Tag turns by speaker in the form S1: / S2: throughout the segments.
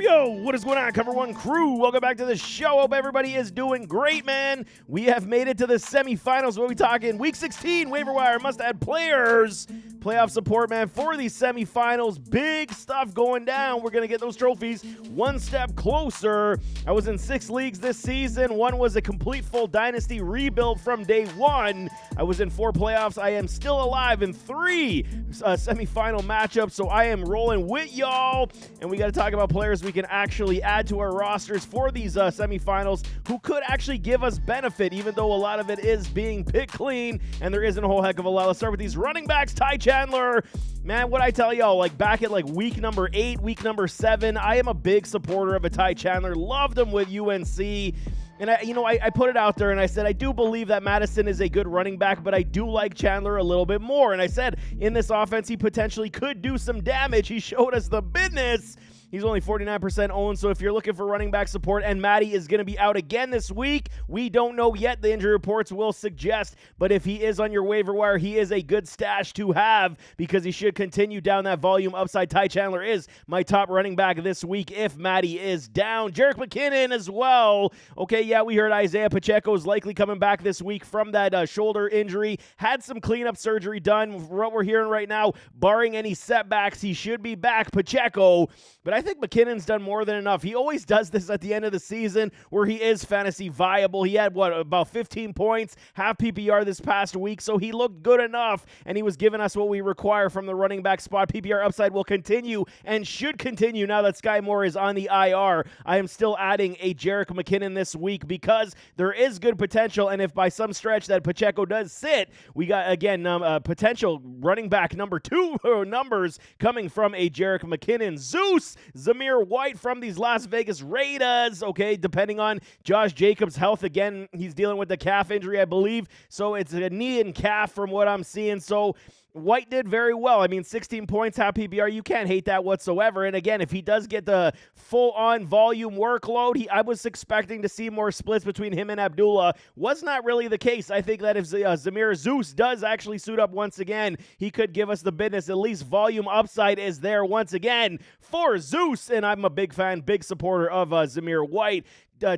S1: Yo, what is going on, Cover One crew? Welcome back to the show. Hope everybody is doing great, man. We have made it to the semifinals. We'll be talking Week 16, waiver wire, must-add players, playoff support, man, for these semifinals. Big stuff going down. We're going to get those trophies one step closer. I was in 6 leagues this season. One was a complete full dynasty rebuild from day one. I was in 4 playoffs. I am still alive in 3 semifinal matchups, so I am rolling with y'all. And we got to talk about players we can actually add to our rosters for these semifinals who could actually give us benefit, even though a lot of it is being picked clean and there isn't a whole heck of a lot. Let's start with these running backs. Ty Chandler, man, what I tell y'all, like back at like week number 8, week number 7, I am a big supporter of a Ty Chandler. Loved him with UNC. And I put it out there and I said, I do believe that Madison is a good running back, but I do like Chandler a little bit more. And I said, in this offense, he potentially could do some damage. He showed us the business. He's only 49% owned, so if you're looking for running back support, and Matty is going to be out again this week, we don't know yet. The injury reports will suggest, but if he is on your waiver wire, he is a good stash to have because he should continue down that volume upside. Ty Chandler is my top running back this week if Matty is down. Jerick McKinnon as well. Okay, yeah, we heard Isaiah Pacheco is likely coming back this week from that shoulder injury. Had some cleanup surgery done. What we're hearing right now, barring any setbacks, he should be back, Pacheco. But I think McKinnon's done more than enough. He always does this at the end of the season where he is fantasy viable. He had, about 15 points, half PPR this past week, so he looked good enough, and he was giving us what we require from the running back spot. PPR upside will continue and should continue now that Sky Moore is on the IR. I am still adding a Jerick McKinnon this week because there is good potential, and if by some stretch that Pacheco does sit, we got, again, potential running back number 2 numbers coming from a Jerick McKinnon. Zeus, Zamir White from these Las Vegas Raiders, okay, depending on Josh Jacobs' health. Again, he's dealing with the calf injury, I believe, so it's a knee and calf from what I'm seeing, so White did very well. I mean, 16 points, half PPR. You can't hate that whatsoever. And again, if he does get the full-on volume workload, I was expecting to see more splits between him and Abdullah. Was not really the case. I think that if Zamir Zeus does actually suit up once again, he could give us the business. At least volume upside is there once again for Zeus. And I'm a big fan, big supporter of Zamir White.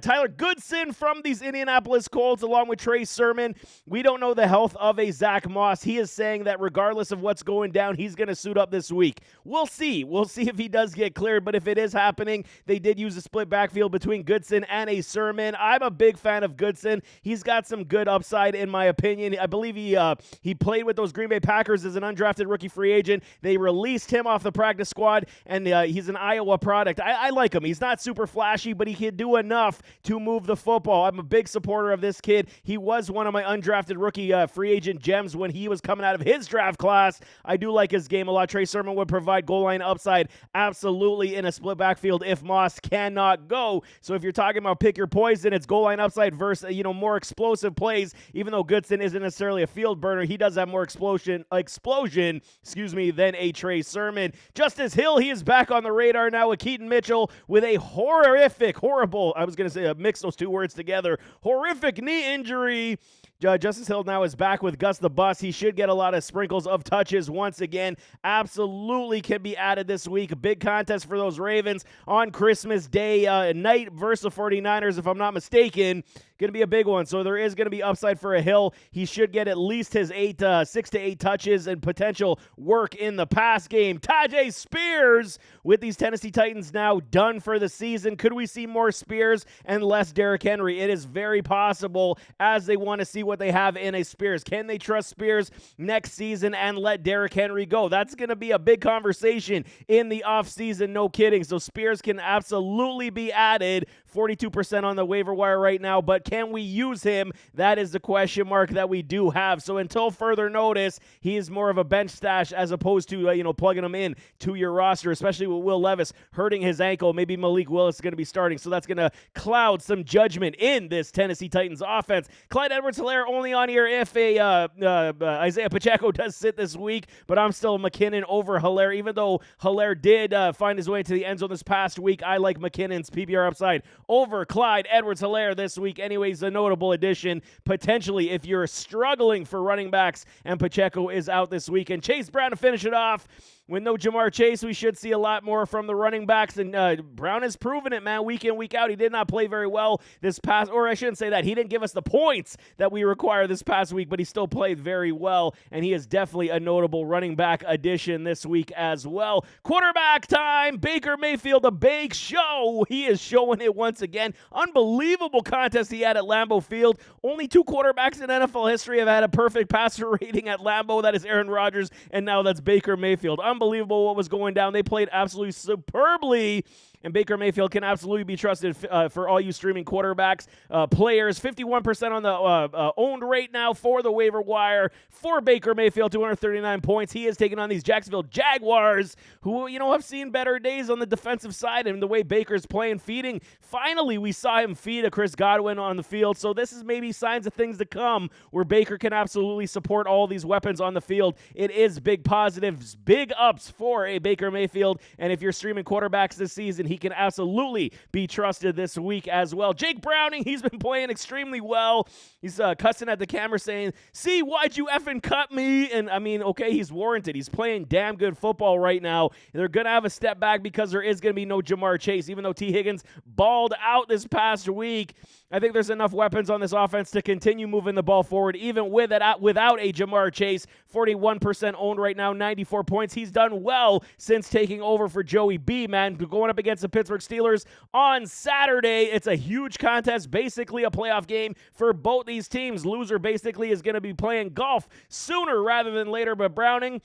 S1: Tyler Goodson from these Indianapolis Colts along with Trey Sermon. We don't know the health of a Zach Moss. He is saying that regardless of what's going down, he's going to suit up this week. We'll see. We'll see if he does get cleared, but if it is happening, they did use a split backfield between Goodson and a Sermon. I'm a big fan of Goodson. He's got some good upside in my opinion. I believe he played with those Green Bay Packers as an undrafted rookie free agent. They released him off the practice squad, and he's an Iowa product. I like him. He's not super flashy, but he can do enough to move the football. I'm a big supporter of this kid. He was one of my undrafted rookie free agent gems when he was coming out of his draft class. I do like his game a lot. Trey Sermon would provide goal line upside absolutely in a split backfield if Moss cannot go. So if you're talking about pick your poison, it's goal line upside versus more explosive plays. Even though Goodson isn't necessarily a field burner, he does have more explosion, than a Trey Sermon. Justice Hill, he is back on the radar now with Keaton Mitchell with a horrible, I was going to say mix those 2 words together, horrific knee injury. Justice Hill now is back with Gus the Bus. He should get a lot of sprinkles of touches once again. Absolutely can be added this week. A big contest for those Ravens on Christmas Day night versus the 49ers, if I'm not mistaken. Going to be a big one. So there is going to be upside for a Hill. He should get at least his 6 to 8 touches and potential work in the pass game. Tajay Spears with these Tennessee Titans now done for the season. Could we see more Spears and less Derrick Henry? It is very possible as they want to see what they have in a Spears. Can they trust Spears next season and let Derrick Henry go? That's going to be a big conversation in the offseason, no kidding. So Spears can absolutely be added. 42% on the waiver wire right now, but can we use him? That is the question mark that we do have. So until further notice, he is more of a bench stash as opposed to plugging him in to your roster, especially with Will Levis hurting his ankle. Maybe Malik Willis is going to be starting, so that's going to cloud some judgment in this Tennessee Titans offense. Clyde Edwards-Helaire only on here if Isaiah Pacheco does sit this week, but I'm still McKinnon over Helaire. Even though Helaire did find his way into the end zone this past week, I like McKinnon's PPR upside over Clyde Edwards-Helaire this week. Anyway, anyways, a notable addition, potentially, if you're struggling for running backs and Pacheco is out this week. And Chase Brown to finish it off. With no Jamar Chase, we should see a lot more from the running backs, and Brown has proven it, man, week in, week out. He did not play very well this past, or I shouldn't say that. He didn't give us the points that we require this past week, but he still played very well, and he is definitely a notable running back addition this week as well. Quarterback time, Baker Mayfield, the Bake Show. He is showing it once again. Unbelievable contest he had at Lambeau Field. Only 2 quarterbacks in NFL history have had a perfect passer rating at Lambeau. That is Aaron Rodgers, and now that's Baker Mayfield. Unbelievable what was going down. They played absolutely superbly, and Baker Mayfield can absolutely be trusted for all you streaming quarterbacks, players. 51% on the owned rate now for the waiver wire for Baker Mayfield, 239 points. He is taking on these Jacksonville Jaguars, who, have seen better days on the defensive side, and the way Baker's playing, feeding. Finally, we saw him feed a Chris Godwin on the field, so this is maybe signs of things to come where Baker can absolutely support all these weapons on the field. It is big positives, big ups for a Baker Mayfield, and if you're streaming quarterbacks this season, he can absolutely be trusted this week as well. Jake Browning, he's been playing extremely well. He's cussing at the camera saying, "See, why'd you effing cut me?" And I mean, okay, he's warranted. He's playing damn good football right now. They're going to have a step back because there is going to be no Jamar Chase, even though T. Higgins balled out this past week. I think there's enough weapons on this offense to continue moving the ball forward, even without a Jamar Chase. 41% owned right now, 94 points. He's done well since taking over for Joey B, man. Going up against the Pittsburgh Steelers on Saturday. It's a huge contest, basically a playoff game for both these teams. Loser basically is going to be playing golf sooner rather than later, but Browning,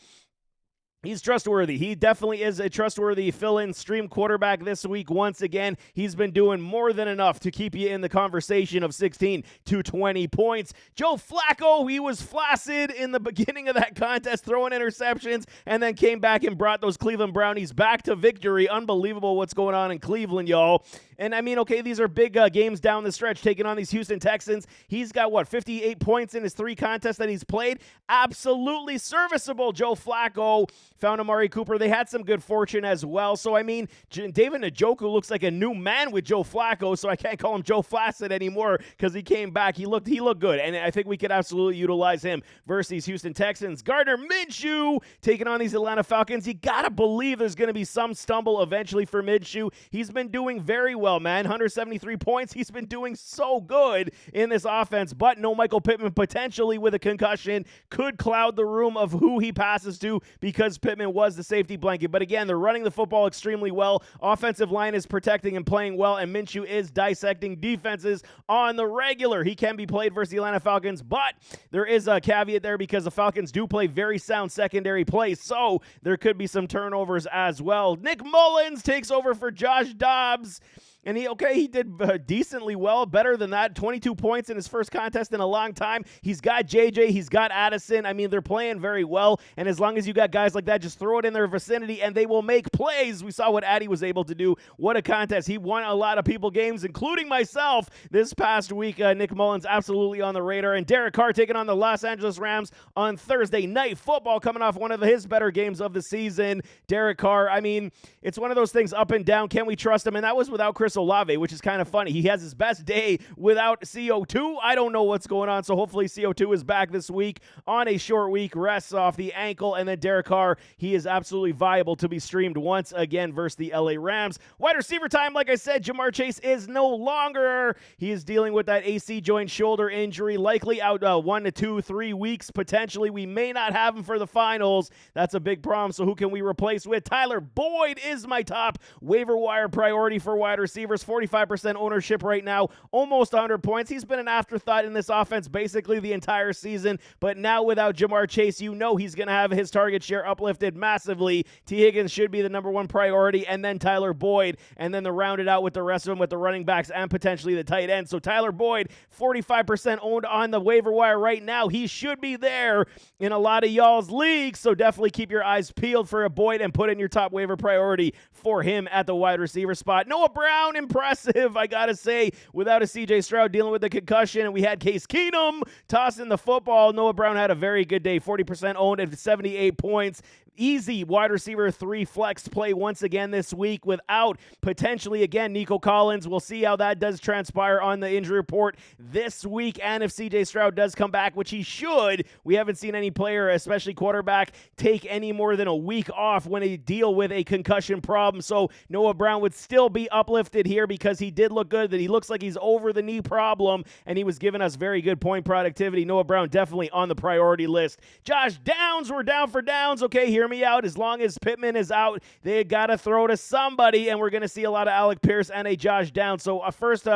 S1: he's trustworthy. He definitely is a trustworthy fill-in stream quarterback this week. Once again, he's been doing more than enough to keep you in the conversation of 16 to 20 points. Joe Flacco, he was flaccid in the beginning of that contest, throwing interceptions, and then came back and brought those Cleveland Brownies back to victory. Unbelievable what's going on in Cleveland, y'all. And I mean, okay, these are big games down the stretch, taking on these Houston Texans. He's got, 58 points in his 3 contests that he's played. Absolutely serviceable, Joe Flacco. Found Amari Cooper. They had some good fortune as well. So, I mean, David Njoku looks like a new man with Joe Flacco, so I can't call him Joe Flaccid anymore because he came back. He looked good, and I think we could absolutely utilize him versus these Houston Texans. Gardner Minshew taking on these Atlanta Falcons. You got to believe there's going to be some stumble eventually for Minshew. He's been doing very well, man. 173 points. He's been doing so good in this offense, but no Michael Pittman potentially with a concussion could cloud the room of who he passes to because Pittman was the safety blanket. But again, they're running the football extremely well. Offensive line is protecting and playing well, and Minshew is dissecting defenses on the regular. He can be played versus the Atlanta Falcons, but there is a caveat there because the Falcons do play very sound secondary play, so there could be some turnovers as well. Nick Mullins takes over for Josh Dobbs. And he did decently well, better than that. 22 points in his first contest in a long time. He's got JJ, he's got Addison. I mean, they're playing very well. And as long as you got guys like that, just throw it in their vicinity and they will make plays. We saw what Addy was able to do. What a contest. He won a lot of people games, including myself this past week. Nick Mullins absolutely on the radar. And Derek Carr taking on the Los Angeles Rams on Thursday Night Football, coming off one of his better games of the season. Derek Carr, I mean, it's one of those things up and down. Can we trust him? And that was without Chris Olave, which is kind of funny. He has his best day without CO2. I don't know what's going on, so hopefully CO2 is back this week on a short week, rests off the ankle, and then Derek Carr, he is absolutely viable to be streamed once again versus the LA Rams. Wide receiver time, like I said, Jamar Chase is no longer. He is dealing with that AC joint shoulder injury, likely out 1 to 2, 3 weeks potentially. We may not have him for the finals. That's a big problem, so who can we replace with? Tyler Boyd is my top waiver wire priority for wide receivers. 45% ownership right now, almost 100 points. He's been an afterthought in this offense basically the entire season, but now without Jamar Chase, you know he's going to have his target share uplifted massively. T. Higgins should be the number 1 priority, and then Tyler Boyd, and then to round it out with the rest of them with the running backs and potentially the tight end. So Tyler Boyd, 45% owned on the waiver wire right now. He should be there in a lot of y'all's leagues, so definitely keep your eyes peeled for a Boyd and put in your top waiver priority for him at the wide receiver spot. Noah Brown, impressive, I gotta say, without a CJ Stroud dealing with the concussion, and we had Case Keenum tossing the football. Noah Brown had a very good day, 40% owned at 78 points. easy wide receiver 3 flex play once again this week without potentially, again, Nico Collins. We'll see how that does transpire on the injury report this week. And if CJ Stroud does come back, which he should, we haven't seen any player, especially quarterback, take any more than a week off when they deal with a concussion problem. So Noah Brown would still be uplifted here because he did look good, that he looks like he's over the knee problem, and he was giving us very good point productivity. Noah Brown definitely on the priority list. Josh Downs, we're down for Downs. Okay, hear me out. As long as Pittman is out, they got to throw to somebody, and we're going to see a lot of Alec Pierce and a Josh Downs. So first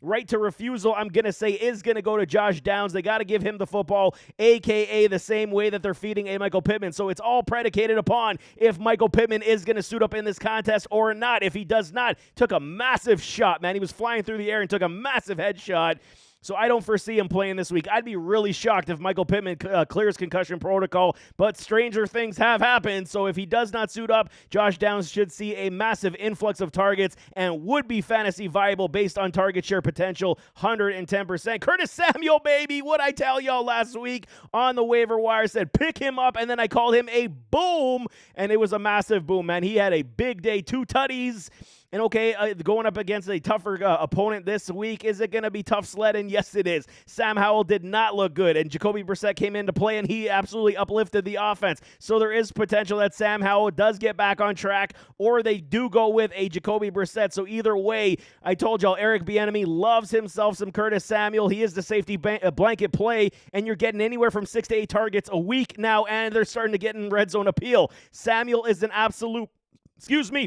S1: right to refusal, I'm going to say, is going to go to Josh Downs. They got to give him the football, a.k.a. the same way that they're feeding a Michael Pittman. So it's all predicated upon if Michael Pittman is going to suit up in this contest or not. If he does not, took a massive shot, man. He was flying through the air and took a massive headshot. So I don't foresee him playing this week. I'd be really shocked if Michael Pittman clears concussion protocol, but stranger things have happened. So if he does not suit up, Josh Downs should see a massive influx of targets and would be fantasy viable based on target share potential, 110%. Curtis Samuel, baby, what I tell y'all last week on the waiver wire, said pick him up, and then I called him a boom, and it was a massive boom, man. He had a big day, 2 tutties. And okay, going up against a tougher opponent this week, is it going to be tough sledding? Yes, it is. Sam Howell did not look good, and Jacoby Brissett came into play, and he absolutely uplifted the offense. So there is potential that Sam Howell does get back on track, or they do go with a Jacoby Brissett. So either way, I told y'all, Eric Bieniemy loves himself some Curtis Samuel. He is the safety blanket play, and you're getting anywhere from 6 to 8 targets a week now, and they're starting to get in red zone appeal. Samuel is an absolute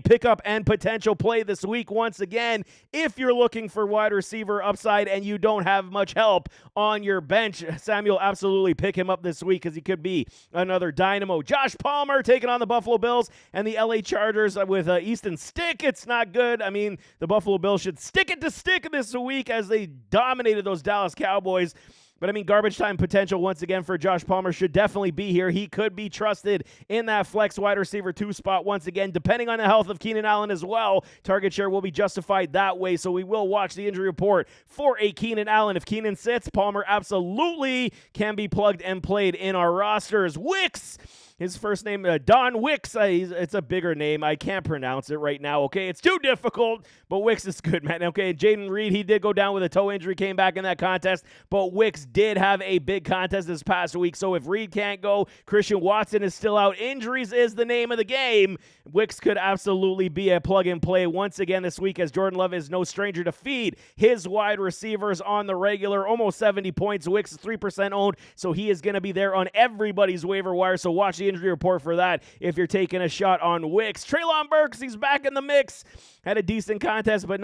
S1: pick up and potential play this week once again. If you're looking for wide receiver upside and you don't have much help on your bench, Samuel, absolutely pick him up this week because he could be another dynamo. Josh Palmer taking on the Buffalo Bills and the LA Chargers with Easton Stick. It's not good. I mean, the Buffalo Bills should stick it to stick this week as they dominated those Dallas Cowboys. But, I mean, garbage time potential once again for Josh Palmer should definitely be here. He could be trusted in that flex wide receiver 2 spot once again, depending on the health of Keenan Allen as well. Target share will be justified that way, so we will watch the injury report for a Keenan Allen. If Keenan sits, Palmer absolutely can be plugged and played in our rosters. Wicks! His first name, Don Wicks. It's a bigger name. I can't pronounce it right now, okay? It's too difficult, but Wicks is good, man. Okay, Jaden Reed, he did go down with a toe injury, came back in that contest, but Wicks did have a big contest this past week, so if Reed can't go, Christian Watson is still out. Injuries is the name of the game. Wicks could absolutely be a plug-and-play once again this week, as Jordan Love is no stranger to feed his wide receivers on the regular. Almost 70 points. Wicks is 3% owned, so he is going to be there on everybody's waiver wire, so watch the injury report for that if you're taking a shot on Wicks. Treylon Burks, he's back in the mix. Had a decent contest, but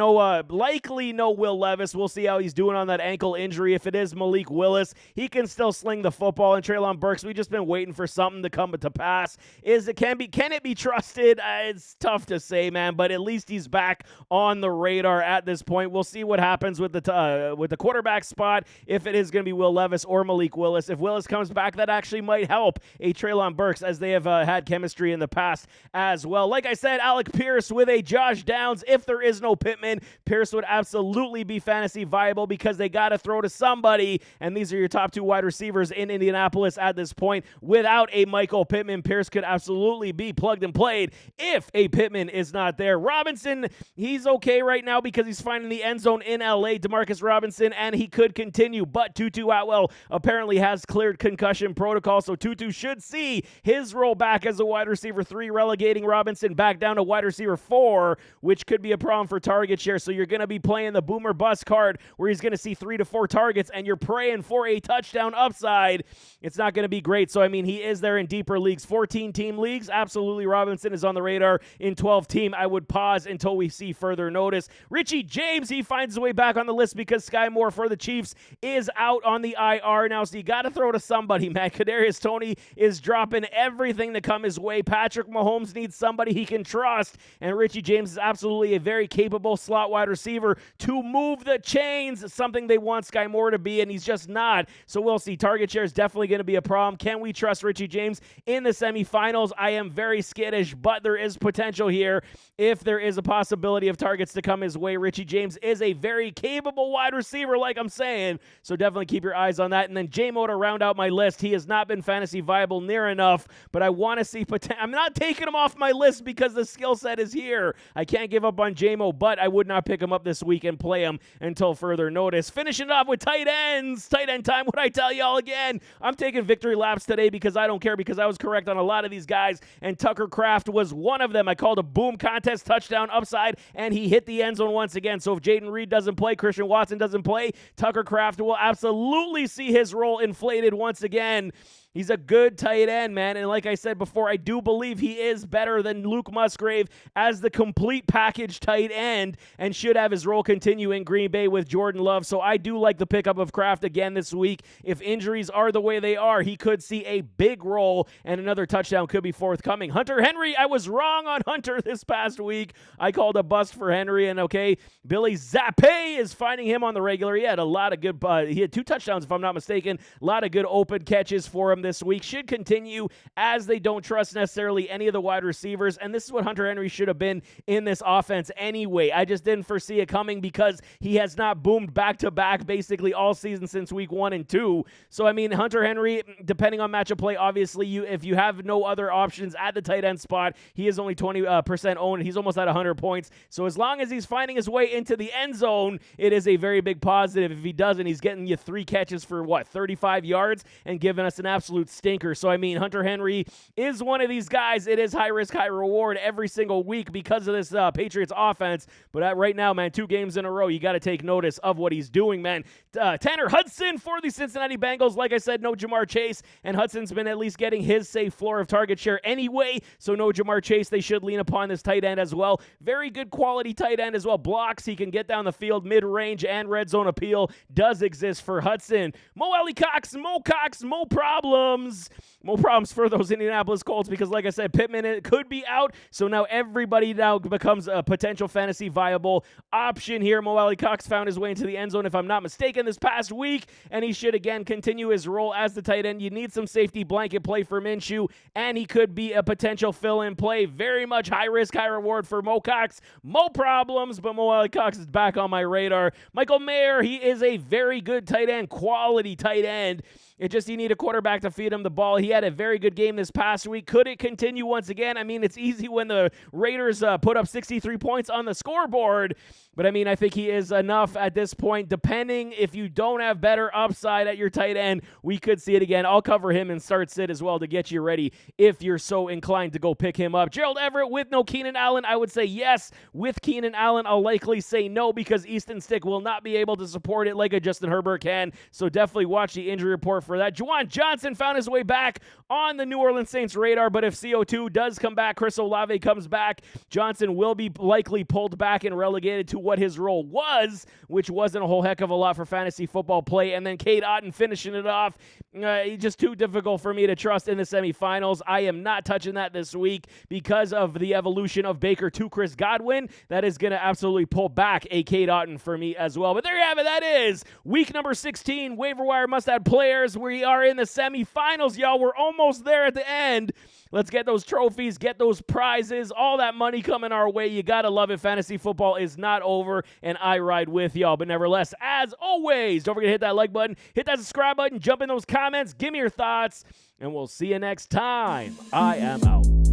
S1: likely no Will Levis. We'll see how he's doing on that ankle injury. If it is Malik Willis, he can still sling the football. And Treylon Burks, we've just been waiting for something to come to pass. Can it be trusted? It's tough to say, man, but at least he's back on the radar at this point. We'll see what happens with the quarterback spot, if it is going to be Will Levis or Malik Willis. If Willis comes back, that actually might help a Treylon Burks, as they have had chemistry in the past as well. Like I said, Alec Pierce with a Josh Downs. If there is no Pittman, Pierce would absolutely be fantasy viable because they got to throw to somebody, and these are your top 2 wide receivers in Indianapolis at this point. Without a Michael Pittman, Pierce could absolutely be plugged and played if a Pittman is not there. Robinson, he's okay right now because he's finding the end zone in LA, Demarcus Robinson, and he could continue, but Tutu Atwell apparently has cleared concussion protocol, so Tutu should see his role back as a wide receiver 3, relegating Robinson back down to wide receiver 4, which could be a problem for target share. So you're going to be playing the boomer bust card where he's going to see 3 to 4 targets and you're praying for a touchdown upside. It's not going to be great. So, I mean, he is there in deeper leagues, 14-team leagues. Absolutely, Robinson is on the radar. In 12-team, I would pause until we see further notice. Richie James, he finds his way back on the list because Sky Moore for the Chiefs is out on the IR now. So you got to throw to somebody, man. Kadarius Toney is dropping everything to come his way. Patrick Mahomes needs somebody he can trust, and Richie James is absolutely a very capable slot wide receiver to move the chains, something they want Sky Moore to be, and he's just not. So we'll see. Target share is definitely going to be a problem. Can we trust Richie James in the semifinals? I am very skittish, but there is potential here. If there is a possibility of targets to come his way, Richie James is a very capable wide receiver, like I'm saying, so definitely keep your eyes on that. And then J-Mo to round out my list. He has not been fantasy viable near enough enough, but I want to see I'm not taking him off my list because the skill set is here. I can't give up on JMO, but I would not pick him up this week and play him until further notice. Finishing it off with tight ends. Tight end time. What I tell y'all again? I'm taking victory laps today because I don't care, because I was correct on a lot of these guys, and Tucker Kraft was one of them. I called a boom contest touchdown upside, and he hit the end zone once again. So if Jaden Reed doesn't play, Christian Watson doesn't play, Tucker Kraft will absolutely see his role inflated once again. He's a good tight end, man. And like I said before, I do believe he is better than Luke Musgrave as the complete package tight end and should have his role continue in Green Bay with Jordan Love. So I do like the pickup of Kraft again this week. If injuries are the way they are, he could see a big role and another touchdown could be forthcoming. Hunter Henry, I was wrong on Hunter this past week. I called a bust for Henry, and okay, Billy Zappe is finding him on the regular. He had a lot of good, he had 2 touchdowns if I'm not mistaken. A lot of good open catches for him this week. Should continue as they don't trust necessarily any of the wide receivers, and this is what Hunter Henry should have been in this offense anyway. I just didn't foresee it coming because he has not boomed back-to-back basically all season since week 1 and 2. So, I mean, Hunter Henry, depending on matchup play, obviously, if you have no other options at the tight end spot, he is only 20% owned. He's almost at 100 points. So as long as he's finding his way into the end zone, it is a very big positive. If he doesn't, he's getting you 3 catches for, 35 yards and giving us an absolute stinker. So, I mean, Hunter Henry is one of these guys. It is high risk, high reward every single week because of this Patriots offense. But right now, man, 2 games in a row, you got to take notice of what he's doing, man. Tanner Hudson for the Cincinnati Bengals. Like I said, no Jamar Chase, and Hudson's been at least getting his safe floor of target share anyway. So no Jamar Chase. They should lean upon this tight end as well. Very good quality tight end as well. Blocks. He can get down the field, mid-range, and red zone appeal does exist for Hudson. Mo Cox, Mo problems. More problems for those Indianapolis Colts because, like I said, Pittman it could be out, so now everybody now becomes a potential fantasy viable option here. Mo Cox found his way into the end zone, if I'm not mistaken, this past week, and he should, again, continue his role as the tight end. You need some safety blanket play for Minshew, and he could be a potential fill-in play. Very much high risk, high reward for Mo Cox. Mo problems, but Mo Cox is back on my radar. Michael Mayer, he is a very good tight end, quality tight end. It just, you need a quarterback to feed him the ball. He had a very good game this past week. Could it continue once again? I mean, it's easy when the Raiders put up 63 points on the scoreboard. But, I mean, I think he is enough at this point. Depending if you don't have better upside at your tight end, we could see it again. I'll cover him and start sit as well to get you ready if you're so inclined to go pick him up. Gerald Everett with no Keenan Allen, I would say yes. With Keenan Allen, I'll likely say no because Easton Stick will not be able to support it like a Justin Herbert can. So definitely watch the injury report for that. Juwan Johnson found his way back on the New Orleans Saints radar, but if CO2 does come back, Chris Olave comes back, Johnson will be likely pulled back and relegated to what his role was, which wasn't a whole heck of a lot for fantasy football play. And then Cade Otton finishing it off. Just too difficult for me to trust in the semifinals. I am not touching that this week because of the evolution of Baker to Chris Godwin. That is going to absolutely pull back a Cade Otton for me as well. But there you have it. That is week number 16. Waiver wire must add players. We are in the semifinals, y'all. We're almost there at the end. Let's get those trophies, get those prizes, all that money coming our way. You got to love it. Fantasy football is not over, and I ride with y'all. But nevertheless, as always, don't forget to hit that like button, hit that subscribe button, jump in those comments, give me your thoughts, and we'll see you next time. I am out.